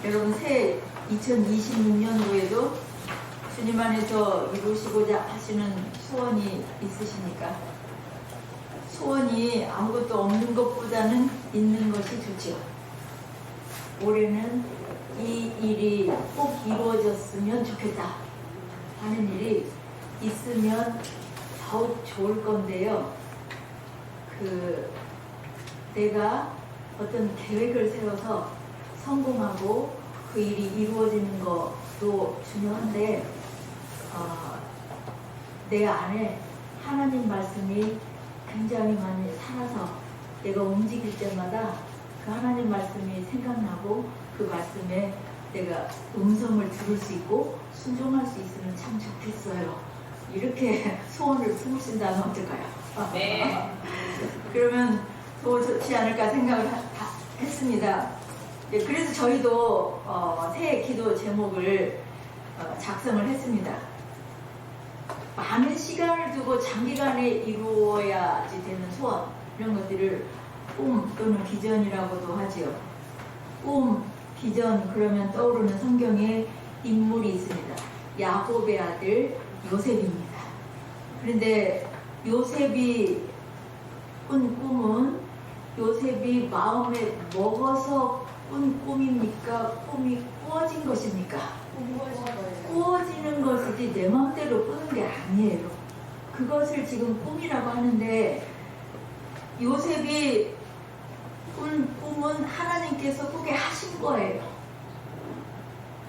여러분 새해 2026년도에도 주님 안에서 이루시고자 하시는 소원이 있으십니까? 소원이 아무것도 없는 것보다는 있는 것이 좋지요. 올해는 이 일이 꼭 이루어졌으면 좋겠다 하는 일이 있으면 더욱 좋을 건데요. 내가 어떤 계획을 세워서 성공하고 그 일이 이루어지는 것도 중요한데 내 안에 하나님 말씀이 굉장히 많이 살아서 내가 움직일 때마다 그 하나님 말씀이 생각나고 그 말씀에 내가 음성을 들을 수 있고 순종할 수 있으면 참 좋겠어요. 이렇게 소원을 품으신다면 어떨까요? 네. 그러면 더 좋지 않을까 생각을 했습니다. 네, 그래서 저희도 새해 기도 제목을 작성을 했습니다. 많은 시간을 두고 장기간에 이루어야지 되는 소원, 이런 것들을 꿈 또는 비전이라고도 하지요. 꿈, 비전 그러면 떠오르는 성경에 인물이 있습니다. 야곱의 아들 요셉입니다. 그런데 요셉이 꾼 꿈은 요셉이 마음에 먹어서 꾼 꿈입니까? 꿈이 꾸어진 것입니까? 꾸어지는 것이지 내 마음대로 꾸는 게 아니에요. 그것을 지금 꿈이라고 하는데 요셉이 꾼 꿈은 하나님께서 꾸게 하신 거예요.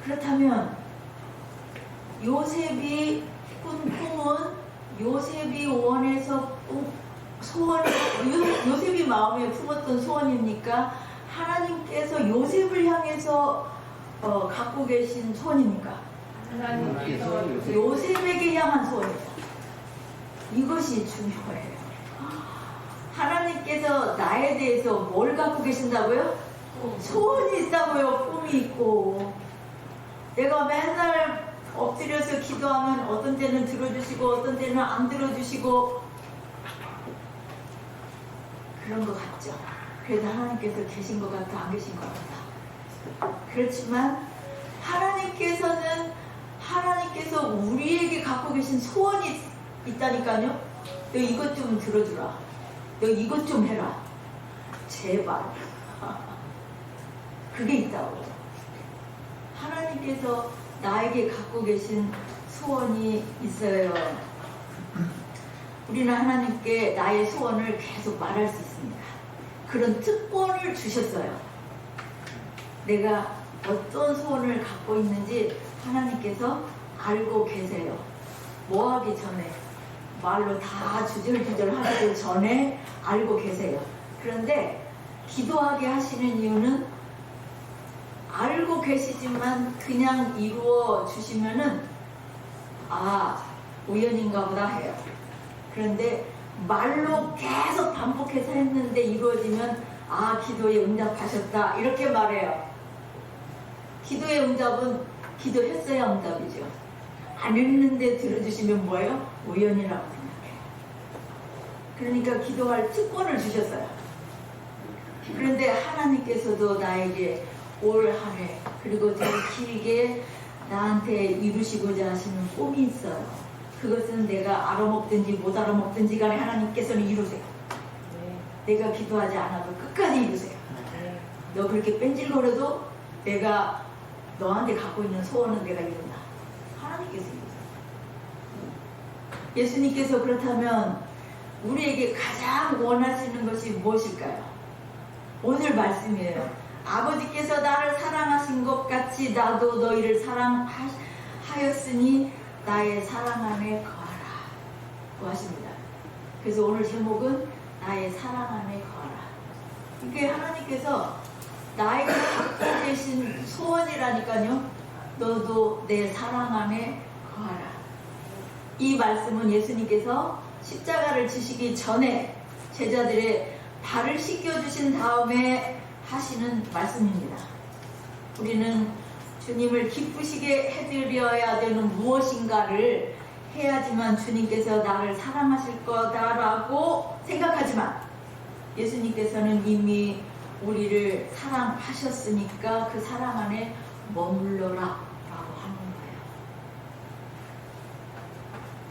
그렇다면 요셉이 꾼 꿈은 요셉이 원해서 요셉이 마음에 품었던 소원입니까? 하나님께서 요셉을 향해서 갖고 계신 소원입니까? 하나님께서 요셉에게 향한 소원이에요. 이것이 중요해요. 하나님께서 나에 대해서 뭘 갖고 계신다고요? 소원이 있다고요. 꿈이 있고. 내가 맨날 엎드려서 기도하면 어떤 때는 들어주시고 어떤 때는 안 들어주시고 그런 것 같죠. 그래도 하나님께서 계신 것 같아 안 계신 것 같아. 그렇지만 하나님께서 우리에게 갖고 계신 소원이 있다니까요. 너 이것 좀 들어주라. 너 이것 좀 해라. 제발. 그게 있다고. 하나님께서 나에게 갖고 계신 소원이 있어요. 우리는 하나님께 나의 소원을 계속 말할 수 있습니다. 그런 특권을 주셨어요. 내가 어떤 소원을 갖고 있는지 하나님께서 알고 계세요. 뭐 하기 전에, 말로 다 주절주절 하기 전에 알고 계세요. 그런데 기도하게 하시는 이유는 알고 계시지만 그냥 이루어 주시면은 우연인가 보다 해요. 그런데 말로 계속 반복해서 했는데 이루어지면 기도에 응답하셨다 이렇게 말해요. 기도의 응답은 기도했어야 응답이죠. 안 했는데 들어주시면 뭐예요? 우연이라고 생각해요. 그러니까 기도할 특권을 주셨어요. 그런데 하나님께서도 나에게 올 한 해 그리고 더 길게 나한테 이루시고자 하시는 꿈이 있어요. 그것은 내가 알아먹든지 못 알아먹든지 간에 하나님께서는 이루세요. 내가 기도하지 않아도 끝까지 이루세요. 너 그렇게 뺀질거려도 내가 너한테 갖고 있는 소원은 내가 이룬다. 하나님께서 이루세요. 예수님께서 그렇다면 우리에게 가장 원하시는 것이 무엇일까요? 오늘 말씀이에요. 아버지께서 나를 사랑하신 것 같이 나도 너희를 사랑하였으니 나의 사랑 안에 거하라 고 하십니다. 그래서 오늘 제목은 나의 사랑 안에 거하라. 이게 하나님께서 나에게 갖고 계신 소원이라니까요. 너도 내 사랑 안에 거하라. 이 말씀은 예수님께서 십자가를 지시기 전에 제자들의 발을 씻겨주신 다음에 하시는 말씀입니다. 우리는 주님을 기쁘시게 해드려야 되는 무엇인가를 해야지만 주님께서 나를 사랑하실 거다라고 생각하지만 예수님께서는 이미 우리를 사랑하셨으니까 그 사랑 안에 머물러라 라고 하는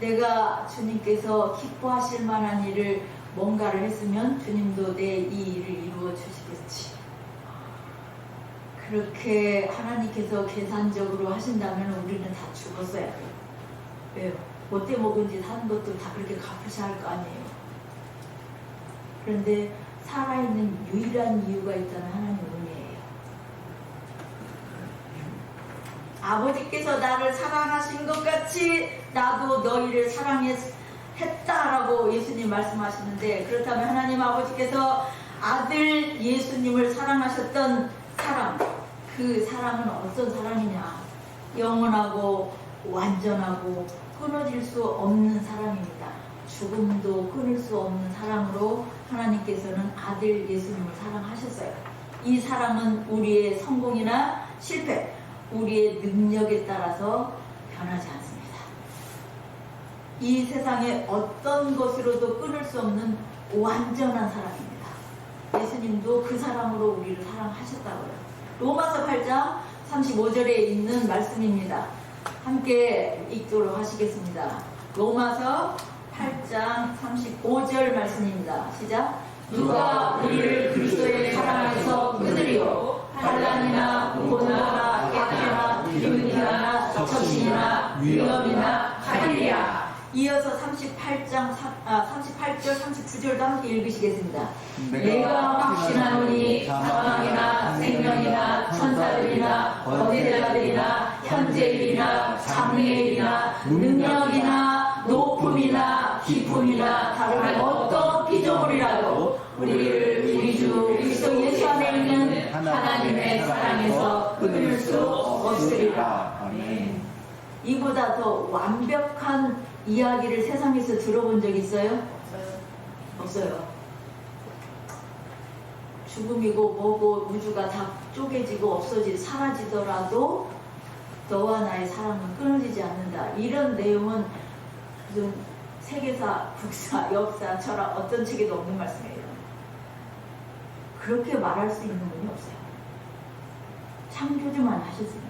거예요. 내가 주님께서 기뻐하실 만한 일을 뭔가를 했으면 주님도 내 이 일을 이루어 주시겠지. 그렇게 하나님께서 계산적으로 하신다면 우리는 다 죽었어야 돼요. 왜요? 못돼 먹은 짓 하는 것도 다 그렇게 갚으셔야 할 거 아니에요. 그런데 살아있는 유일한 이유가 있다면 하나님 은혜예요. 아버지께서 나를 사랑하신 것 같이 나도 너희를 사랑했다라고 예수님 말씀하시는데, 그렇다면 하나님 아버지께서 아들 예수님을 사랑하셨던 사랑, 그 사랑은 어떤 사랑이냐? 영원하고 완전하고 끊어질 수 없는 사랑입니다. 죽음도 끊을 수 없는 사랑으로 하나님께서는 아들 예수님을 사랑하셨어요. 이 사랑은 우리의 성공이나 실패, 우리의 능력에 따라서 변하지 않습니다. 이 세상의 어떤 것으로도 끊을 수 없는 완전한 사랑입니다. 예수님도 그 사랑으로 우리를 사랑하셨다고요. 로마서 8장 35절에 있는 말씀입니다. 함께 읽도록 하시겠습니다. 로마서 8장 35절 말씀입니다. 시작. 누가 우리를 그리스도의 사랑 안에서 끊으리요? 환난이나 고난이나 약해나 비밀이나 적신이나 위험이나 칼이랴. 이어서 38절 39절도 함께 읽으시겠습니다. 내가 확신하노니 사망이나 생명이나 천사들이나 권세자들이나 현재일이나 장래일이나 능력이나 높음이나 깊음이나 다른 어떤 피조물이라도 우리를 우리 주 그리스도 예수 안에 있는 하나님의 사랑에서 끊을 수 없으리라. 아멘. 이보다 더 완벽한 이야기를 세상에서 들어본 적 있어요? 없어요. 죽음이고 뭐고 우주가 다 쪼개지고 사라지더라도 너와 나의 사랑은 끊어지지 않는다. 이런 내용은 무슨 세계사, 국사, 역사, 철학 어떤 책에도 없는 말씀이에요. 그렇게 말할 수 있는 분이 없어요. 창조주만 하실 수 있는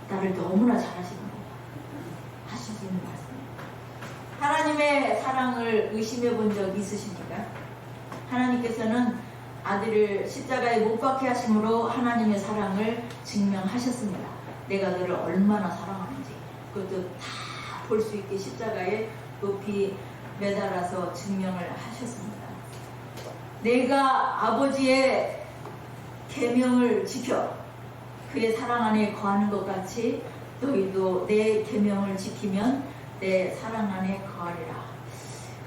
거예요. 나를 너무나 잘하시는 거예요. 하실 수 있는 말씀이에요. 하나님의 사랑을 의심해 본 적 있으십니까? 하나님께서는 아들을 십자가에 못 박게 하심으로 하나님의 사랑을 증명하셨습니다. 내가 너를 얼마나 사랑하는지 그것도 다 볼 수 있게 십자가에 높이 매달아서 증명을 하셨습니다. 내가 아버지의 계명을 지켜 그의 사랑 안에 거하는 것 같이 너희도 내 계명을 지키면 내 사랑 안에 거하리라.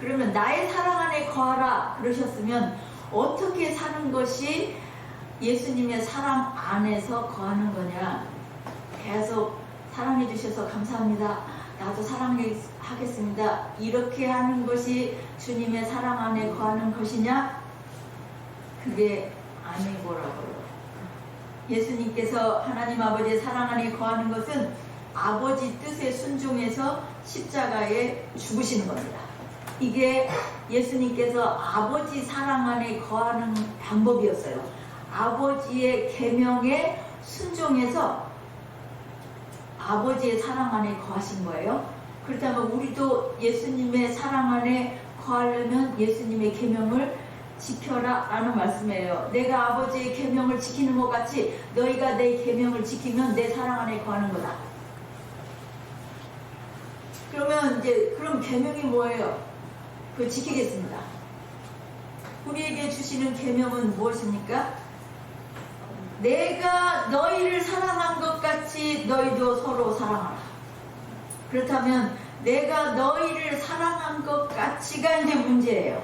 그러면 나의 사랑 안에 거하라 그러셨으면 어떻게 사는 것이 예수님의 사랑 안에서 거하는 거냐? 계속 사랑해 주셔서 감사합니다. 나도 사랑하겠습니다. 이렇게 하는 것이 주님의 사랑 안에 거하는 것이냐? 그게 아니고라고요. 예수님께서 하나님 아버지의 사랑 안에 거하는 것은 아버지 뜻에 순종해서 십자가에 죽으시는 겁니다. 이게 예수님께서 아버지 사랑 안에 거하는 방법이었어요. 아버지의 계명에 순종해서 아버지의 사랑 안에 거하신 거예요. 그렇다면 우리도 예수님의 사랑 안에 거하려면 예수님의 계명을 지켜라 라는 말씀이에요. 내가 아버지의 계명을 지키는 것 같이 너희가 내 계명을 지키면 내 사랑 안에 거하는 거다. 그러면 그럼 계명이 뭐예요? 그거 지키겠습니다. 우리에게 주시는 계명은 무엇입니까? 내가 너희를 사랑한 것 같이 너희도 서로 사랑하라. 그렇다면 내가 너희를 사랑한 것 같이가 이제 문제예요.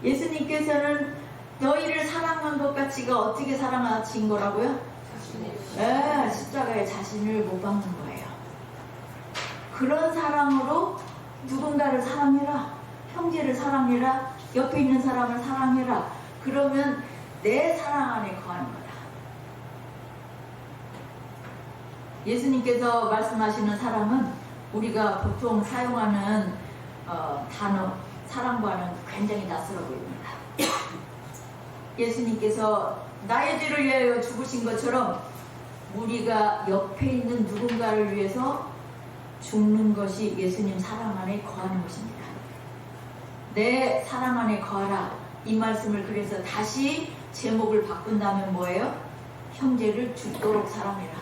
예수님께서는 너희를 사랑한 것 같이가 어떻게 사랑하신 거라고요? 네, 십자가에 자신을 못 박는 거예요. 그런 사랑으로 누군가를 사랑해라. 형제를 사랑해라. 옆에 있는 사람을 사랑해라. 그러면 내 사랑 안에 거하는 거다. 예수님께서 말씀하시는 사랑은 우리가 보통 사용하는 단어 사랑과는 굉장히 낯설어 보입니다. 예수님께서 나의 죄를 위하여 죽으신 것처럼 우리가 옆에 있는 누군가를 위해서 죽는 것이 예수님 사랑 안에 거하는 것입니다. 내 사랑 안에 거하라. 이 말씀을 그래서 다시 제목을 바꾼다면 뭐예요? 형제를 죽도록 사랑해라.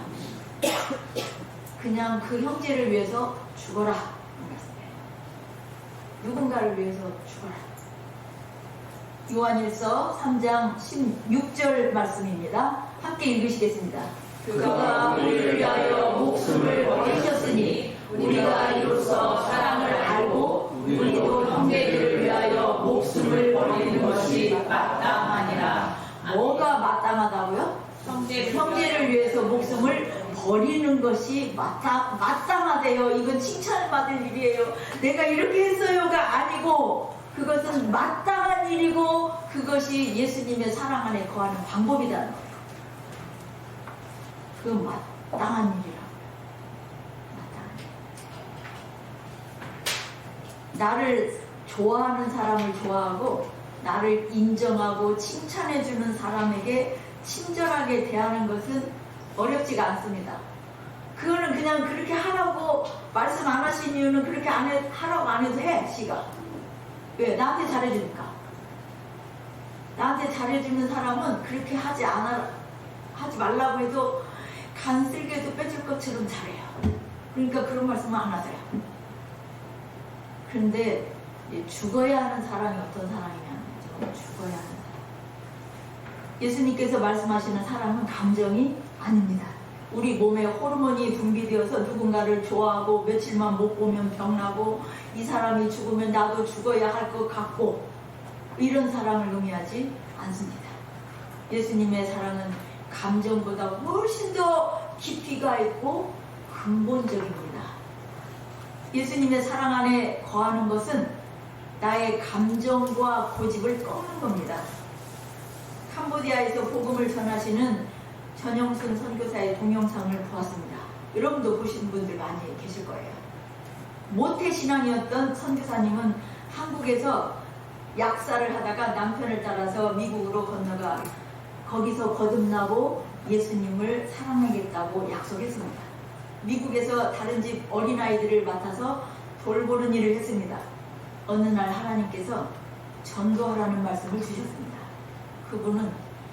그냥 그 형제를 위해서 죽어라. 이 말씀이에요. 누군가를 위해서 죽어라. 요한일서 3장 16절 말씀입니다. 함께 읽으시겠습니다. 그가 우리를 위하여 목숨을 버리셨으니 우리가 이로써 사랑을 알고 우리도 형제들을 위하여 목숨을 버리는 것이 마땅하니라. 뭐가 마땅하다고요? 형제를 위해서 목숨을 버리는 것이 마땅하대요. 이건 칭찬을 받을 일이에요. 내가 이렇게 했어요가 아니고 그것은 마땅한 일이고 그것이 예수님의 사랑 안에 거하는 방법이라는 거예요. 그 마땅한 일이라고. 마땅한 일. 나를 좋아하는 사람을 좋아하고 나를 인정하고 칭찬해주는 사람에게 친절하게 대하는 것은 어렵지가 않습니다. 그거는 그냥 그렇게 하라고 말씀 안 하신 이유는 그렇게 하라고 안 해도 해, 씨가. 왜? 나한테 잘해주니까. 나한테 잘해주는 사람은 그렇게 하지 말라고 해도 간쓸게도 빼줄 것처럼 잘해요. 그러니까 그런 말씀은 안 하세요. 그런데 죽어야 하는 사람이 어떤 사람이냐면 죽어야 하는 사람. 예수님께서 말씀하시는 사람은 감정이 아닙니다. 우리 몸에 호르몬이 분비되어서 누군가를 좋아하고 며칠만 못 보면 병나고 이 사람이 죽으면 나도 죽어야 할 것 같고 이런 사랑을 의미하지 않습니다. 예수님의 사랑은 감정보다 훨씬 더 깊이가 있고 근본적입니다. 예수님의 사랑 안에 거하는 것은 나의 감정과 고집을 꺾는 겁니다. 캄보디아에서 복음을 전하시는 전영순 선교사의 동영상을 보았습니다. 여러분도 보신 분들 많이 계실 거예요. 모태신앙이었던 선교사님은 한국에서 약사를 하다가 남편을 따라서 미국으로 건너가 거기서 거듭나고 예수님을 사랑하겠다고 약속했습니다. 미국에서 다른 집 어린아이들을 맡아서 돌보는 일을 했습니다. 어느 날 하나님께서 전도하라는 말씀을 주셨습니다. 그분은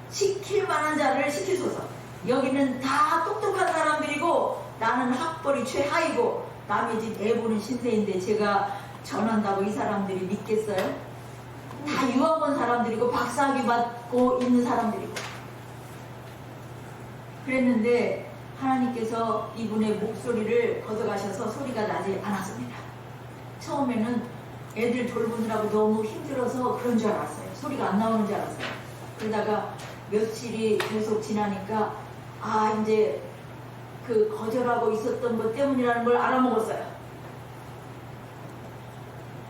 시킬 만한 자를 시키소서. 여기는 다 똑똑한 사람들이고 나는 학벌이 최하이고 남의 집 애 보는 신세인데 제가 전한다고 이 사람들이 믿겠어요? 다 유학 온 사람들이고 박사학위 받고 있는 사람들이고 그랬는데 하나님께서 이분의 목소리를 걷어가셔서 소리가 나지 않았습니다. 처음에는 애들 돌보느라고 너무 힘들어서 그런 줄 알았어요. 소리가 안 나오는 줄 알았어요. 그러다가 며칠이 계속 지나니까 이제 그 거절하고 있었던 것 때문이라는 걸 알아먹었어요.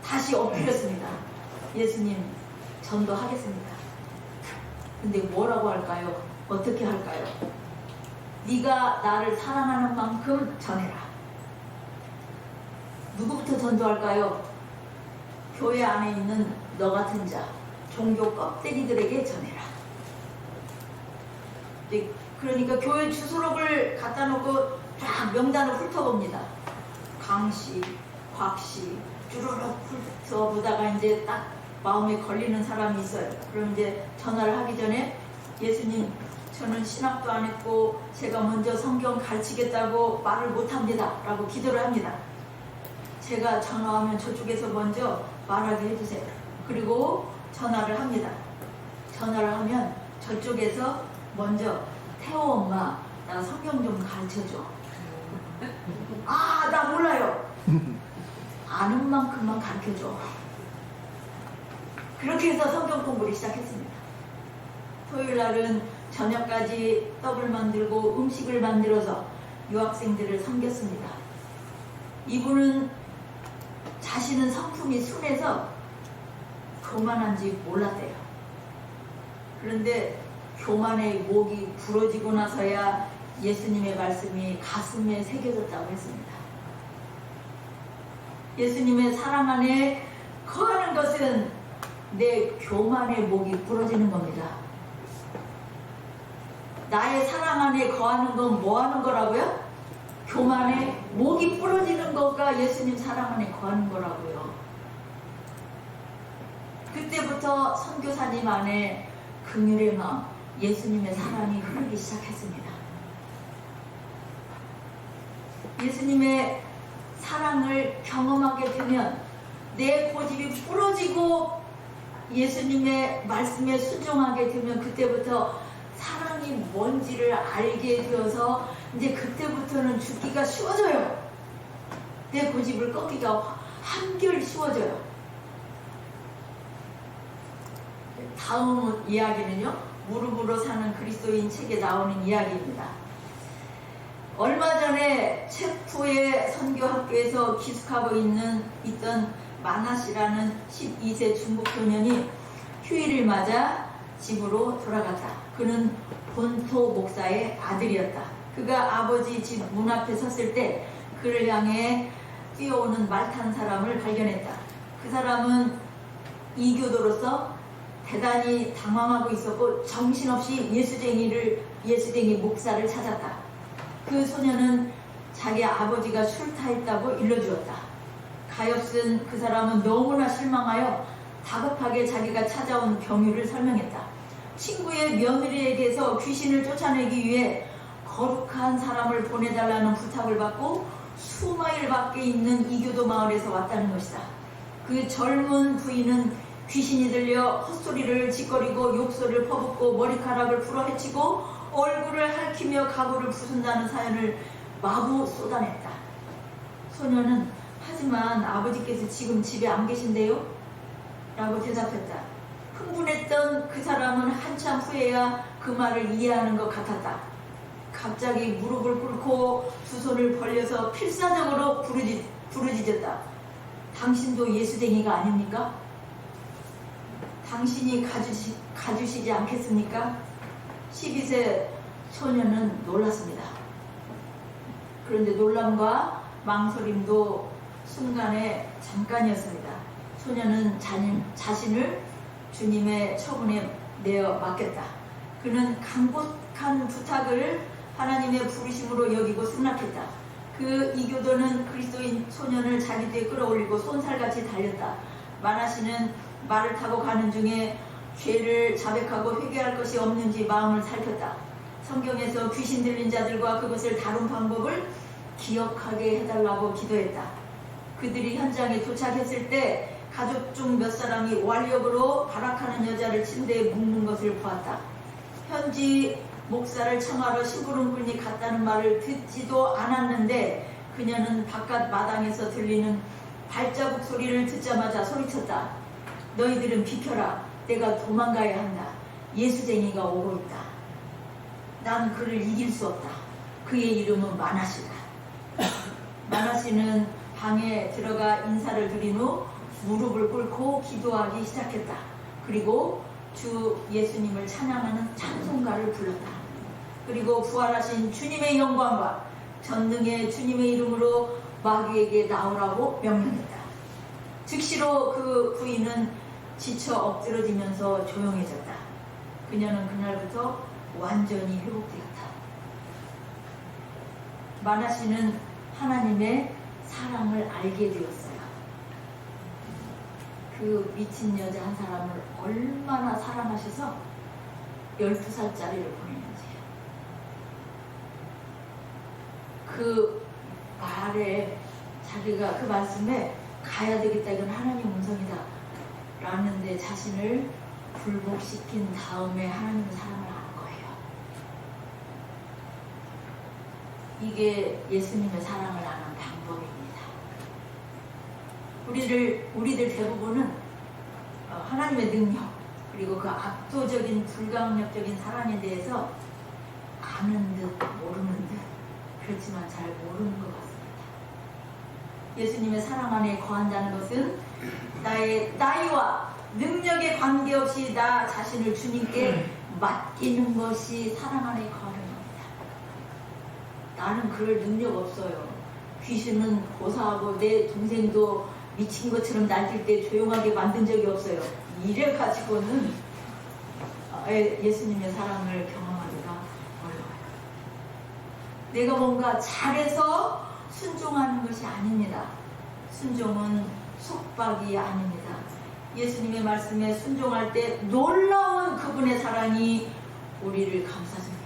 다시 엎드렸습니다. 예수님 전도하겠습니다. 근데 뭐라고 할까요? 어떻게 할까요? 네가 나를 사랑하는 만큼 전해라. 누구부터 전도할까요? 교회 안에 있는 너 같은 자, 종교 껍데기들에게 전해라. 그러니까 교회 주소록을 갖다 놓고 쫙 명단을 훑어봅니다. 강씨, 곽씨, 쭈루룩 훑어보다가 이제 딱 마음에 걸리는 사람이 있어요. 그럼 이제 전화를 하기 전에 예수님, 저는 신학도 안 했고 제가 먼저 성경 가르치겠다고 말을 못합니다. 라고 기도를 합니다. 제가 전화하면 저쪽에서 먼저 말하게 해주세요. 그리고 전화를 합니다. 전화를 하면 저쪽에서 먼저 태호 엄마, 나 성경 좀 가르쳐줘. 나 몰라요. 아는 만큼만 가르쳐줘. 그렇게 해서 성경 공부를 시작했습니다. 토요일 날은 저녁까지 떡을 만들고 음식을 만들어서 유학생들을 섬겼습니다. 이분은 자신은 성품이 순해서 교만한지 몰랐대요. 그런데 교만의 목이 부러지고 나서야 예수님의 말씀이 가슴에 새겨졌다고 했습니다. 예수님의 사랑 안에 거하는 것은 내 교만의 목이 부러지는 겁니다. 나의 사랑 안에 거하는 건 뭐 하는 거라고요? 교만에 목이 부러지는 거가 예수님 사랑 안에 거하는 거라고요. 그때부터 선교사님 안에 긍휼의 마음, 예수님의 사랑이 흐르기 시작했습니다. 예수님의 사랑을 경험하게 되면 내 고집이 부러지고 예수님의 말씀에 순종하게 되면 그때부터 사랑이 뭔지를 알게 되어서 이제 그때부터는 죽기가 쉬워져요. 내 고집을 꺾기가 한결 쉬워져요. 다음 이야기는요, 무릎으로 사는 그리스도인 책에 나오는 이야기입니다. 얼마 전에 체프의 선교학교에서 기숙하고 있던 마나시라는 12세 중국 소년이 휴일을 맞아 집으로 돌아갔다. 그는 본토 목사의 아들이었다. 그가 아버지 집 문 앞에 섰을 때 그를 향해 뛰어오는 말 탄 사람을 발견했다. 그 사람은 이교도로서 대단히 당황하고 있었고 정신없이 예수쟁이 목사를 찾았다. 그 소년은 자기 아버지가 출타했다고 일러주었다. 가엾은 그 사람은 너무나 실망하여 다급하게 자기가 찾아온 경위를 설명했다. 친구의 며느리에게서 귀신을 쫓아내기 위해 거룩한 사람을 보내달라는 부탁을 받고 수마일 밖에 있는 이교도 마을에서 왔다는 것이다. 그 젊은 부인은 귀신이 들려 헛소리를 짓거리고 욕설을 퍼붓고 머리카락을 풀어헤치고 얼굴을 핥히며 가구를 부순다는 사연을 마구 쏟아냈다. 소녀는 하지만 아버지께서 지금 집에 안 계신데요? 라고 대답했다. 흥분했던 그 사람은 한참 후에야 그 말을 이해하는 것 같았다. 갑자기 무릎을 꿇고 두 손을 벌려서 필사적으로 부르짖었다. 당신도 예수쟁이가 아닙니까? 당신이 가주시지 않겠습니까? 12세 소년은 놀랐습니다. 그런데 놀람과 망설임도 순간에 잠깐이었습니다. 소년은 자신을 주님의 처분에 내어 맡겼다. 그는 간곡한 부탁을 하나님의 부르심으로 여기고 승낙했다. 그 이교도는 그리스도인 소년을 자기 뒤에 끌어올리고 손살같이 달렸다. 마나시는 말을 타고 가는 중에 죄를 자백하고 회개할 것이 없는지 마음을 살폈다. 성경에서 귀신 들린 자들과 그것을 다룬 방법을 기억하게 해달라고 기도했다. 그들이 현장에 도착했을 때 가족 중 몇 사람이 완력으로 발악하는 여자를 침대에 묶는 것을 보았다. 현지 목사를 청하러 심부름꾼이 갔다는 말을 듣지도 않았는데 그녀는 바깥 마당에서 들리는 발자국 소리를 듣자마자 소리쳤다. 너희들은 비켜라. 내가 도망가야 한다. 예수쟁이가 오고 있다. 난 그를 이길 수 없다. 그의 이름은 마나시다. 마나시는 방에 들어가 인사를 드린 후 무릎을 꿇고 기도하기 시작했다. 그리고 주 예수님을 찬양하는 찬송가를 불렀다. 그리고 부활하신 주님의 영광과 전능의 주님의 이름으로 마귀에게 나오라고 명령했다. 즉시로 그 부인은 지쳐 엎드러지면서 조용해졌다. 그녀는 그날부터 완전히 회복되었다. 마나시는 하나님의 사랑을 알게 되었어요. 그 미친 여자 한 사람을 얼마나 사랑하셔서 12살짜리를 보내는지요. 그 말에 자기가 그 말씀에 가야 되겠다. 이건 하나님 음성이다. 라는데 자신을 굴복시킨 다음에 하나님의 사랑을 아는 거예요. 이게 예수님의 사랑을 아는 방법입니다. 우리들 대부분은 하나님의 능력 그리고 그 압도적인 불가항력적인 사랑에 대해서 아는 듯 모르는 듯 그렇지만 잘 모르는 것 같습니다. 예수님의 사랑 안에 거한다는 것은 나의 나이와 능력에 관계없이 나 자신을 주님께 맡기는 것이 사랑 안에 거하는 겁니다. 나는 그럴 능력 없어요. 귀신은 고사하고 내 동생도 미친 것처럼 날뛸 때 조용하게 만든 적이 없어요. 이래 가지고는 예수님의 사랑을 경험하기가 내가 뭔가 잘해서 순종하는 것이 아닙니다. 순종은 속박이 아닙니다. 예수님의 말씀에 순종할 때 놀라운 그분의 사랑이 우리를 감싸줍니다.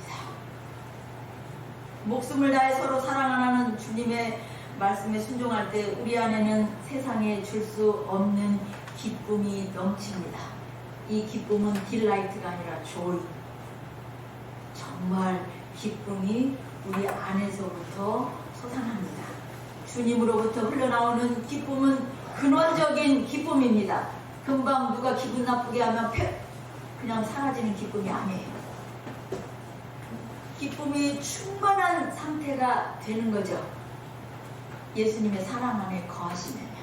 목숨을 다해 서로 사랑하는 주님의 말씀에 순종할 때 우리 안에는 세상에 줄 수 없는 기쁨이 넘칩니다. 이 기쁨은 딜라이트가 아니라 조이. 정말 기쁨이 우리 안에서부터 솟아납니다. 주님으로부터 흘러나오는 기쁨은 근원적인 기쁨입니다. 금방 누가 기분 나쁘게 하면 그냥 사라지는 기쁨이 아니에요. 기쁨이 충만한 상태가 되는 거죠. 예수님의 사랑 안에 거하시면요.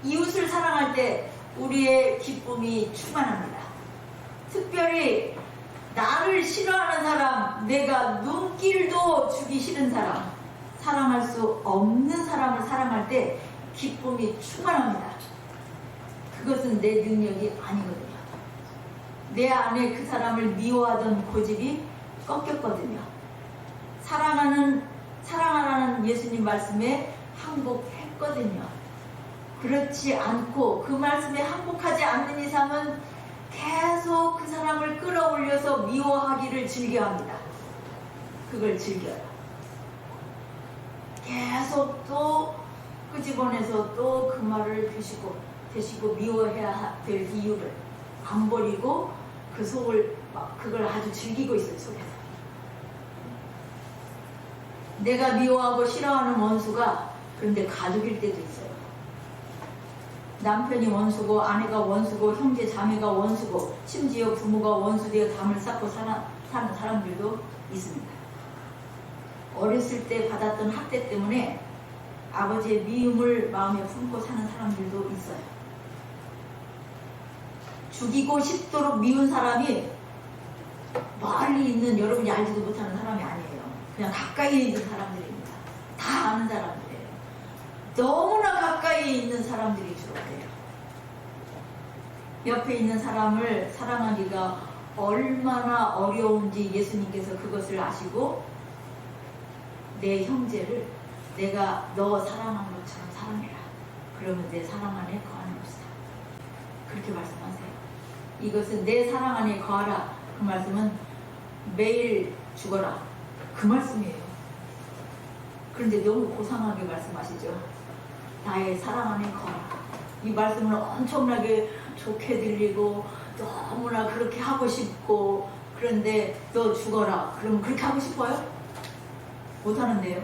이웃을 사랑할 때 우리의 기쁨이 충만합니다. 특별히 나를 싫어하는 사람, 내가 눈길도 주기 싫은 사람, 사랑할 수 없는 사람을 사랑할 때 기쁨이 충만합니다. 그것은 내 능력이 아니거든요. 내 안에 그 사람을 미워하던 고집이 꺾였거든요. 사랑하라는 예수님 말씀에 항복했거든요. 그렇지 않고 그 말씀에 항복하지 않는 이상은 계속 그 사람을 끌어올려서 미워하기를 즐겨합니다. 그걸 즐겨요. 계속 또 끄집어내서 또 그 말을 되시고 미워해야 될 이유를 안 버리고 그 속을 그걸 아주 즐기고 있어요. 속에서. 내가 미워하고 싫어하는 원수가 그런데 가족일 때도 있어요. 남편이 원수고 아내가 원수고 형제 자매가 원수고 심지어 부모가 원수되어 담을 쌓고 사는 사람들도 있습니다. 어렸을 때 받았던 학대 때문에 아버지의 미움을 마음에 품고 사는 사람들도 있어요. 죽이고 싶도록 미운 사람이 멀리 있는 여러분이 알지도 못하는 사람이 아니에요. 그냥 가까이 있는 사람들입니다. 다 아는 사람들이에요. 너무나 가까이 있는 사람들이 주로 그래요. 옆에 있는 사람을 사랑하기가 얼마나 어려운지 예수님께서 그것을 아시고 내 형제를 내가 너 사랑한 것처럼 사랑해라. 그러면 내 사랑 안에 거하는 것이다. 그렇게 말씀하세요. 이것은 내 사랑 안에 거하라. 그 말씀은 매일 죽어라. 그 말씀이에요. 그런데 너무 고상하게 말씀하시죠. 나의 사랑 안에 거하라. 이 말씀은 엄청나게 좋게 들리고 너무나 그렇게 하고 싶고 그런데 너 죽어라. 그러면 그렇게 하고 싶어요? 못하는데요.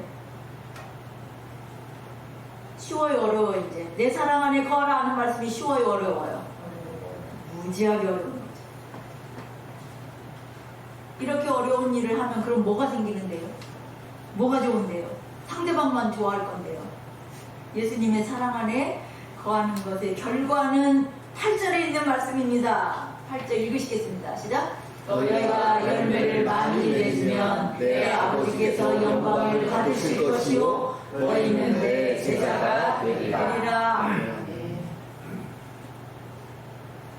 쉬워요, 어려워요. 이제 내 사랑 안에 거하라 하는 말씀이 쉬워요, 어려워요? 무지하게 어려운 거죠. 이렇게 어려운 일을 하면 그럼 뭐가 생기는데요? 뭐가 좋은데요? 상대방만 좋아할 건데요. 예수님의 사랑 안에 거하는 것의 결과는 8절에 있는 말씀입니다. 8절 읽으시겠습니다. 시작. 너희가 열매를 많이 맺으면 내 아버지께서 영광을 받으실 것이요 너희는 내 제자가 되리라.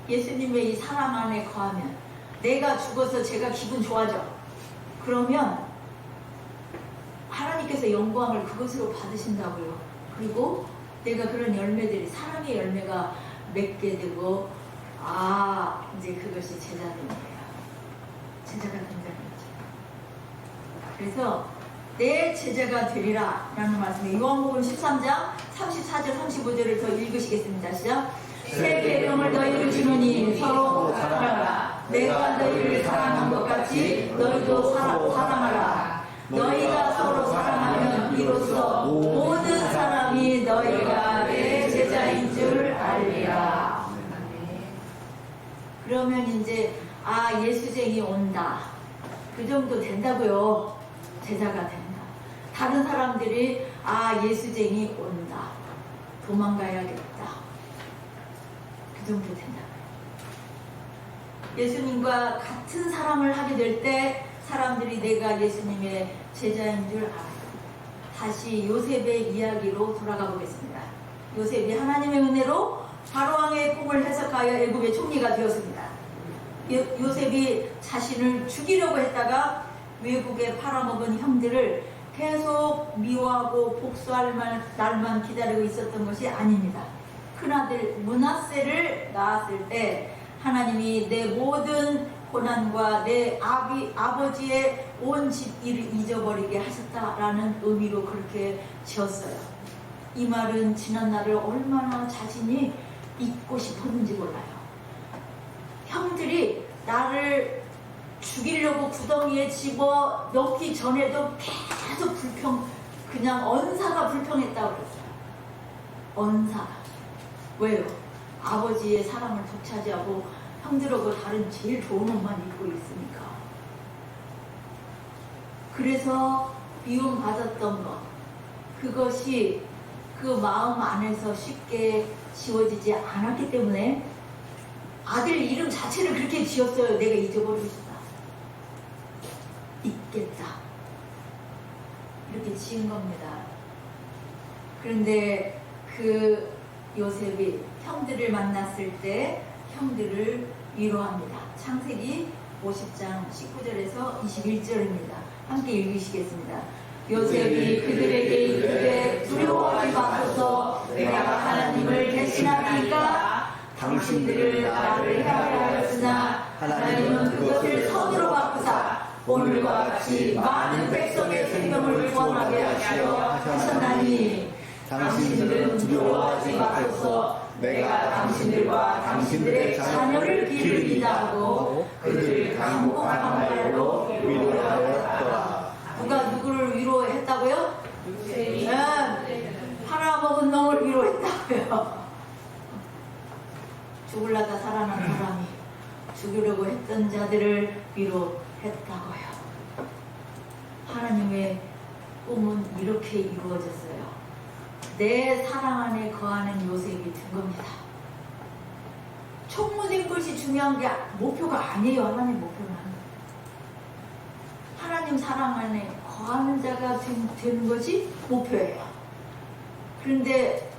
예수님의 이 사랑 안에 거하면 내가 죽어서 제가 기분 좋아져. 그러면 하나님께서 영광을 그것으로 받으신다고요. 그리고 내가 그런 열매들이 사랑의 열매가 맺게 되고 이제 그것이 제자 되는 거예요. 제자가 된다는 거죠. 그래서 내 제자가 되리라 라는 말씀에 요한복음 13장 34절 35절을 더 읽으시겠습니다. 시작. 새 계명을 너희를 주노니 서로 사랑하라. 내가 너희를 사랑한 것 같이 너희도 사랑하라. 너희가 서로 사랑하면 이로써 모든 사람이 너희가 내 제자인 줄 알리라. 그러면 이제 예수쟁이 온다. 그 정도 된다고요. 제자가 된다. 다른 사람들이 예수쟁이 온다. 도망가야겠다. 그 정도 된다. 예수님과 같은 사랑을 하게 될 때 사람들이 내가 예수님의 제자인 줄 알아요. 다시 요셉의 이야기로 돌아가 보겠습니다. 요셉이 하나님의 은혜로 바로왕의 꿈을 해석하여 애굽의 총리가 되었습니다. 요셉이 자신을 죽이려고 했다가 외국에 팔아먹은 형들을 계속 미워하고 복수할 날만 기다리고 있었던 것이 아닙니다. 큰아들 므낫세를 낳았을 때 하나님이 내 모든 고난과 내 아버지의 온 집 일을 잊어버리게 하셨다라는 의미로 그렇게 지었어요. 이 말은 지난 날을 얼마나 자신이 잊고 싶었는지 몰라요. 형들이 나를 죽이려고 구덩이에 집어 넣기 전에도 계속 그냥 언사가 불평했다고 그랬어요. 언사가. 왜요? 아버지의 사랑을 독차지하고 형들하고 다른 제일 좋은 옷만 입고 있으니까. 그래서 미움받았던 것, 그것이 그 마음 안에서 쉽게 지워지지 않았기 때문에 아들 이름 자체를 그렇게 지었어요. 내가 잊어버리고 싶다. 잊겠다. 이렇게 지은 겁니다. 그런데 그 요셉이 형들을 만났을 때 형들을 위로합니다. 창세기 50장 19절에서 21절입니다. 함께 읽으시겠습니다. 요셉이 그들에게 이르되 두려워하지 마소서 내가 하나님을 대신하리이까 당신들을 나를 해하려 하였으나 하나님은 그것을 선으로 바꾸사 오늘과 같이 많은 백성의 생명을 구원하게 하셨나니 당신들은 두려워하지 마소서 내가 당신들과 당신들의 자녀를 기르리다 하고 그들을 강복한 말로 위로하였더라. 누가 누구를 위로했다고요? 요셉이 팔아먹은 놈을 위로했다고요. 죽으려다 살아난 사람이 죽이려고 했던 자들을 위로했다고요. 하나님의 꿈은 이렇게 이루어졌어요. 내 사랑 안에 거하는 요셉이 된 겁니다. 총무된 것이 중요한 게 목표가 아니에요. 하나님 목표는. 하나님 사랑 안에 거하는 자가 되는 것이 목표예요. 그런데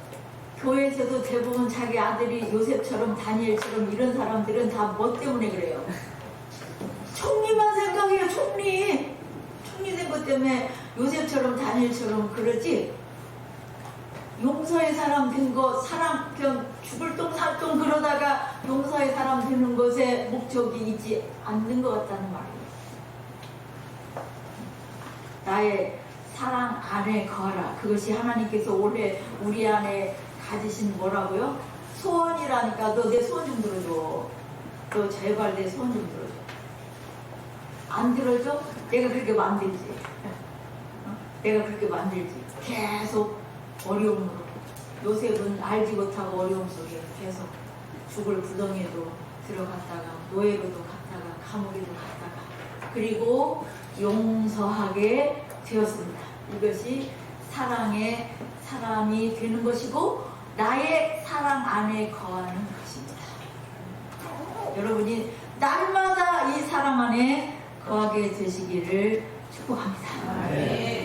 교회에서도 대부분 자기 아들이 요셉처럼 다니엘처럼 이런 사람들은 다 뭐 때문에 그래요? 총리만 생각해요. 총리 된 것 때문에 요셉처럼 다니엘처럼 그러지. 용서의 사람 된 거, 사랑, 죽을 똥 살똥 그러다가 용서의 사람 되는 것에 목적이 있지 않는 것 같다는 말이에요. 나의 사랑 안에 거하라. 그것이 하나님께서 올해 우리 안에 가지신 뭐라고요? 소원이라니까. 너 내 소원 좀 들어줘. 너 제발 내 소원 좀 들어줘. 안 들어줘? 내가 그렇게 만들지. 내가 그렇게 만들지. 계속 어려움으로. 요셉은 알지 못하고 어려움 속에 계속 죽을 구덩이에도 들어갔다가 노예로도 갔다가 감옥에도 갔다가 그리고 용서하게 되었습니다. 이것이 사랑의 사람이 되는 것이고 나의 사랑 안에 거하는 것입니다. 여러분이 날마다 이 사랑 안에 거하게 되시기를 축복합니다. 네.